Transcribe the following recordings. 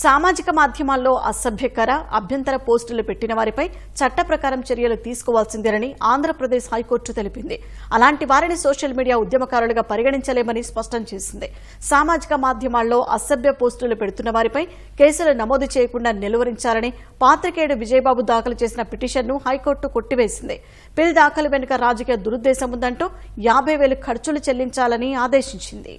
సామాజిక మాధ్యమాల్లో అసభ్యకర అభ్యంతర పోస్టులు పెట్టిన వారిపై చట్ట ప్రకారం చర్యలు తీసుకోవాల్సిందేనని ఆంధ్రప్రదేశ్ హైకోర్టు తెలిపింది. అలాంటి వారిని సోషల్ మీడియా ఉద్యమకారులుగా పరిగణించలేమని స్పష్టం చేసింది. సామాజిక మాధ్యమాల్లో అసభ్య పోస్టులు పెడుతున్న వారిపై కేసులు నమోదు చేయకుండా నిలువరించాలని పాత్రికేయుడు విజయబాబు దాఖలు చేసిన పిటిషన్ను హైకోర్టు కొట్టివేసింది. బిల్ దాఖలు వెనుక రాజకీయ దురుద్దేశం ఉందంటూ 50,000 ఖర్చులు చెల్లించాలని ఆదేశించింది.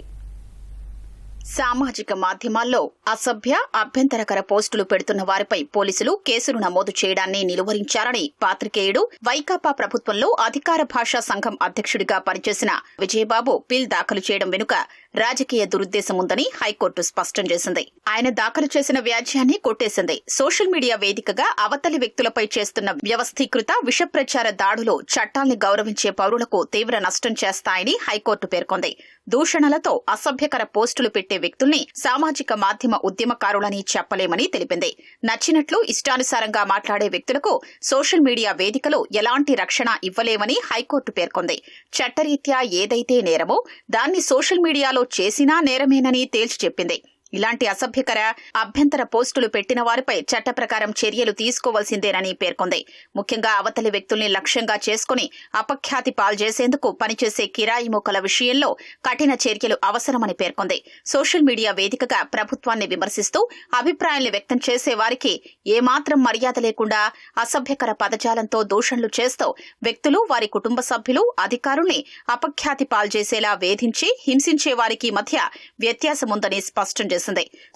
సామాజిక మాధ్యమాల్లో అసభ్య అభ్యంతరకర పోస్టులు పెడుతున్న వారిపై పోలీసులు కేసులు నమోదు చేయడాన్ని నిలువరించారని పాత్రికేయుడు వైకాపా ప్రభుత్వంలో అధికార భాషా సంఘం అధ్యక్షుడిగా పనిచేసిన విజయబాబు బిల్ దాఖలు చేయడం వెనుక రాజకీయ దురుద్దేశం ఉందని హైకోర్టు స్పష్టం చేసింది. ఆయన దాఖలు చేసిన వ్యాజ్యాన్ని కొట్టేసింది. సోషల్ మీడియా వేదికగా అవతలి వ్యక్తులపై చేస్తున్న వ్యవస్థీకృత విషప్రచార దాడులు చట్టాల్ని గౌరవించే పౌరులకు తీవ్ర నష్టం చేస్తాయని హైకోర్టు పేర్కొంది. దూషణలతో అసభ్యకర పోస్టులు పెట్టే వ్యక్తుల్ని సామాజిక మాధ్యమ ఉద్యమకారులని చెప్పలేమని తెలిపింది. నచ్చినట్లు ఇష్టానుసారంగా మాట్లాడే వ్యక్తులకు సోషల్ మీడియా వేదికలు ఎలాంటి రక్షణ ఇవ్వలేమని హైకోర్టు పేర్కొంది. చట్టరీత్యా ఏదైతే నేరమో దాన్ని సోషల్ మీడియాలో చేసినా నేరమేనని తేల్చి చెప్పింది. ఇలాంటి అసభ్యకర అభ్యంతర పోస్టులు పెట్టిన వారిపై చట్ట ప్రకారం చర్యలు తీసుకోవాల్సిందేనని పేర్కొంది. ముఖ్యంగా అవతలి వ్యక్తుల్ని లక్ష్యంగా చేసుకుని అపఖ్యాతి పాల్చేసేందుకు పనిచేసే కిరాయి మూకల విషయంలో కఠిన చర్యలు అవసరమని పేర్కొంది. సోషల్ మీడియా వేదికగా ప్రభుత్వాన్ని విమర్శిస్తూ అభిప్రాయాల్ని వ్యక్తం చేసే వారికి ఏమాత్రం మర్యాద లేకుండా అసభ్యకర పదజాలంతో దూషణలు చేస్తూ వ్యక్తులు, వారి కుటుంబ సభ్యులు, అధికారుల్ని అపఖ్యాతి పాల్చేసేలా వేధించి హింసించే వారికి మధ్య వ్యత్యాసముందని స్పష్టం చేసింది.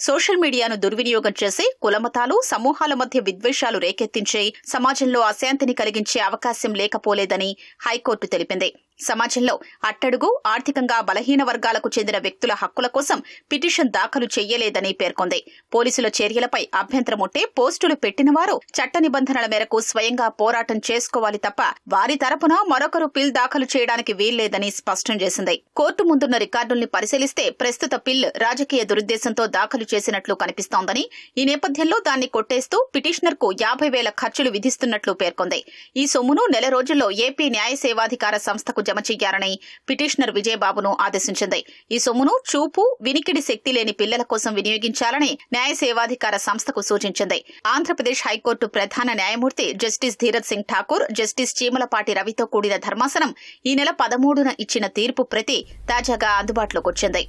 సోషల్ మీడియాను దుర్వినియోగం చేసి కులమతాలు, సమూహాల మధ్య విద్వేషాలు రేకెత్తించి సమాజంలో అశాంతిని కలిగించే అవకాశం లేకపోలేదని హైకోర్టు తెలిపింది. సమాజంలో అట్టడుగు, ఆర్థికంగా బలహీన వర్గాలకు చెందిన వ్యక్తుల హక్కుల కోసం పిటిషన్ దాఖలు చెయ్యలేదని పేర్కొంది. పోలీసుల చర్యలపై అభ్యంతరం ఉంటే పోస్టులు పెట్టిన వారు చట్ట నిబంధనల మేరకు స్వయంగా పోరాటం చేసుకోవాలి తప్ప వారి తరపున మరొకరు పిల్ దాఖలు చేయడానికి వీల్లేదని స్పష్టం చేసింది. కోర్టు ముందున్న రికార్డుల్ని పరిశీలిస్తే ప్రస్తుత పిల్ రాజకీయ దురుద్దేశంతో దాఖలు చేసినట్లు కనిపిస్తోందని, ఈ నేపథ్యంలో దాన్ని కొట్టేస్తూ పిటిషనర్ కు 50,000 ఖర్చులు విధిస్తున్నట్లు పేర్కొంది. ఈ సొమ్మును నెల రోజుల్లో ఏపీ న్యాయ సేవాధికార సంస్థకు జమ చెయ్యాలని పిటిషనర్ విజయబాబును ఆదేశించింది. ఈ సొమ్మును చూపు, వినికిడి శక్తి లేని పిల్లల కోసం వినియోగించాలని న్యాయ సేవాధికార సంస్థకు సూచించింది. ఆంధ్రప్రదేశ్ హైకోర్టు ప్రధాన న్యాయమూర్తి జస్టిస్ ధీరజ్ సింగ్ ఠాకూర్, జస్టిస్ చీమలపాటి రవితో కూడిన ధర్మాసనం ఈ నెల 13న ఇచ్చిన తీర్పు ప్రతి తాజాగా అందుబాటులోకి వచ్చింది.